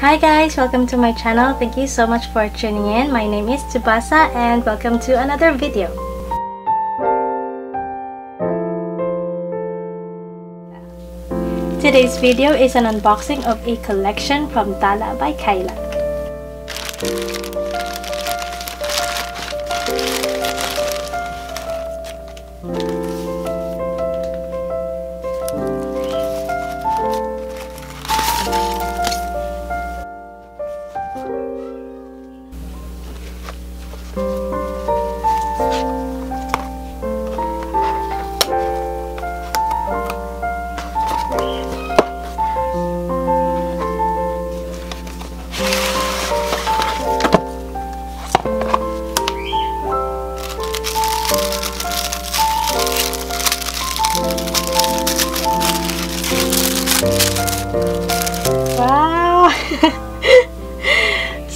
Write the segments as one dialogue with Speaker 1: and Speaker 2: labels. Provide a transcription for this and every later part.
Speaker 1: Hi guys, welcome to my channel. Thank you so much for tuning in. My name is Tsubasa and welcome to another video. Today's video is an unboxing of a collection from Tala by Kyla.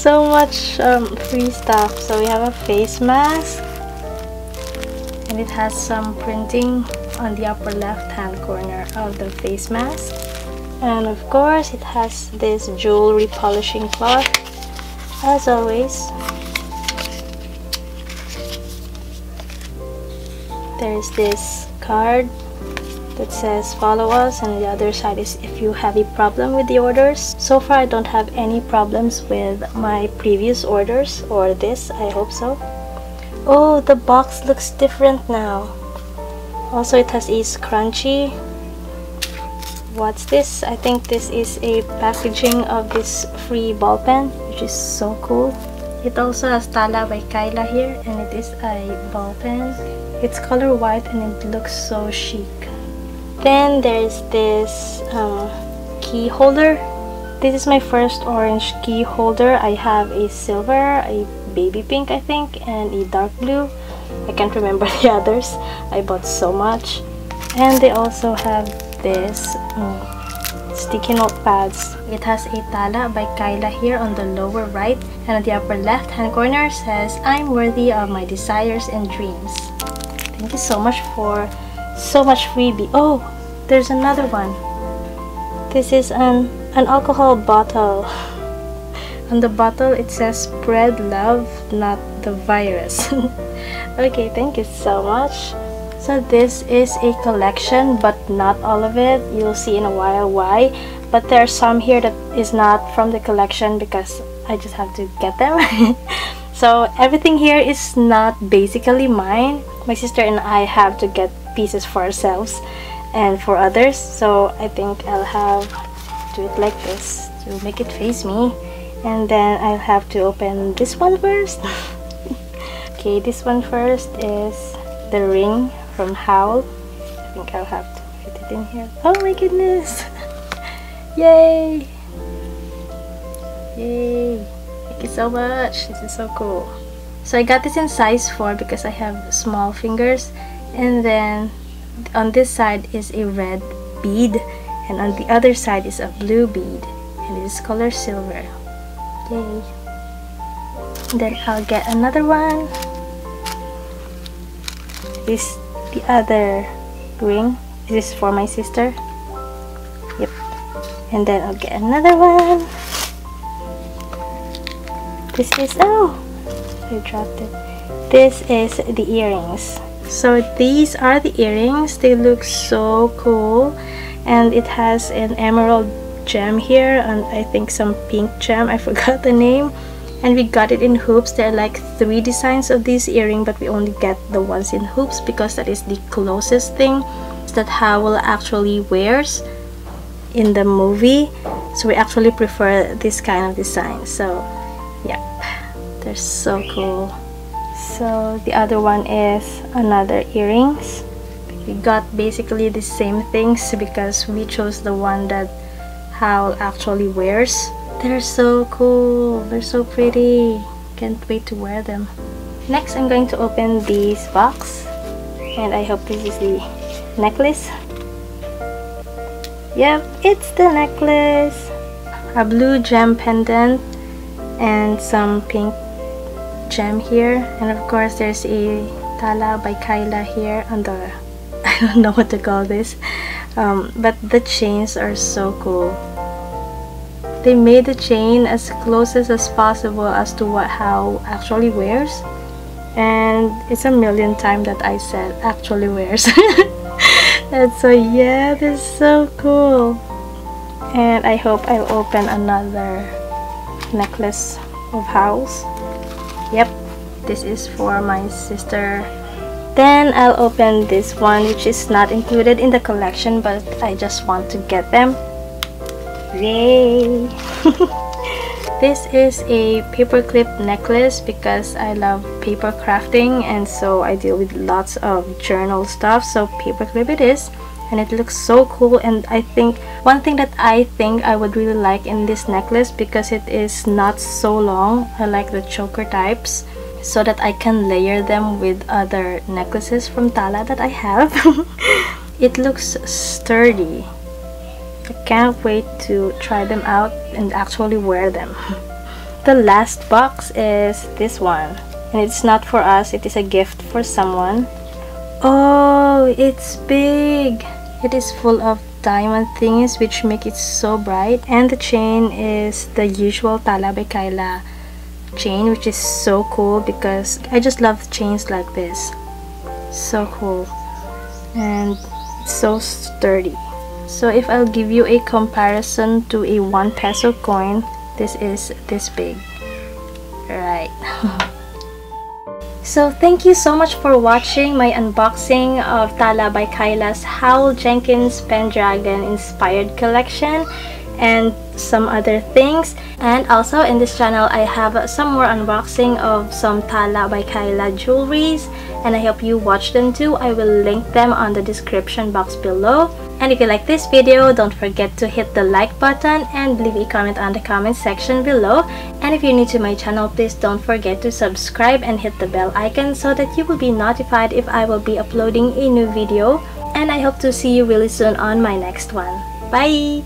Speaker 1: So much free stuff. So we have a face mask and it has some printing on the upper left hand corner of the face mask, and of course it has this jewelry polishing cloth as always. There's this card that says follow us, and the other side is if you have a problem with the orders. So far I don't have any problems with my previous orders, or this, I hope so. Oh, the box looks different now. Also it has a scrunchie. What's this? I think this is a packaging of this free ball pen, which is so cool. It also has Tala by Kyla here, and it is a ball pen. It's color white and it looks so chic. Then there's this key holder. This is my first orange key holder. I have a silver, a baby pink I think, and a dark blue. I can't remember the others. I bought so much. And they also have this sticky note pads. It has a Tala by Kyla here on the lower right, and on the upper left hand corner says I'm worthy of my desires and dreams. Thank you so much for so much freebie. Oh, there's another one. This is an alcohol bottle. On the bottle it says spread love, not the virus. Okay, thank you so much. So this is a collection, but not all of it. You'll see in a while why. But there are some here that is not from the collection because I just have to get them. So everything here is not basically mine. My sister and I have to get pieces for ourselves and for others. So I think I'll have to do it like this to make it face me. And then I'll have to open this one first. Okay, this one first is the ring from Howl. I think I'll have to fit it in here. Oh my goodness! Yay! Yay! Thank you so much. This is so cool. So I got this in size 4 because I have small fingers. And then on this side is a red bead, and on the other side is a blue bead, and it is color silver. Yay! Then I'll get another one. This is the other ring. This is for my sister. Yep. And then I'll get another one. This is, oh, I dropped it. This is the earrings. So these are the earrings. They look so cool, and it has an emerald gem here and I think some pink gem. I forgot the name. And we got it in hoops. There are like 3 designs of these earrings, but we only get the ones in hoops because that is the closest thing that Howl actually wears in the movie. So we actually prefer this kind of design. So yep, they're so cool. So the other one is another earrings. We got basically the same things because we chose the one that Howl actually wears. They're so cool. They're so pretty. Can't wait to wear them. Next, I'm going to open this box, and I hope this is the necklace. Yep, it's the necklace. A blue gem pendant and some pink gem here, and of course there's a Tala by Kyla here on the I don't know what to call this, but the chains are so cool. they made the chain as closest as possible as to how actually wears, and it's a million times that I said actually wears. And so yeah, this is so cool, and I hope I'll open another necklace of house. Yep, this is for my sister. Then I'll open this one, which is not included in the collection, but I just want to get them. Yay! This is a paperclip necklace because I love paper crafting, and so I deal with lots of journal stuff, so paperclip it is, and it looks so cool. And I think one thing that I think I would really like in this necklace, because it is not so long, I like the choker types, so that I can layer them with other necklaces from Tala that I have. It looks sturdy. I can't wait to try them out and actually wear them. The last box is this one, and it's not for us, it is a gift for someone. Oh, it's big! It is full of diamond thingies which make it so bright, and the chain is the usual Tala by Kyla chain, which is so cool because I just love chains like this. So cool, and it's so sturdy. So if I'll give you a comparison to a 1 peso coin, this is this big, right? So thank you so much for watching my unboxing of Tala by Kyla's Howell Jenkins Pendragon inspired collection and some other things. And also in this channel I have some more unboxing of some Tala by Kyla jewelries, and I hope you watch them too. I will link them on the description box below. And if you like this video, don't forget to hit the like button and leave a comment on the comment section below. And if you're new to my channel, please don't forget to subscribe and hit the bell icon so that you will be notified if I will be uploading a new video. And I hope to see you really soon on my next one. Bye!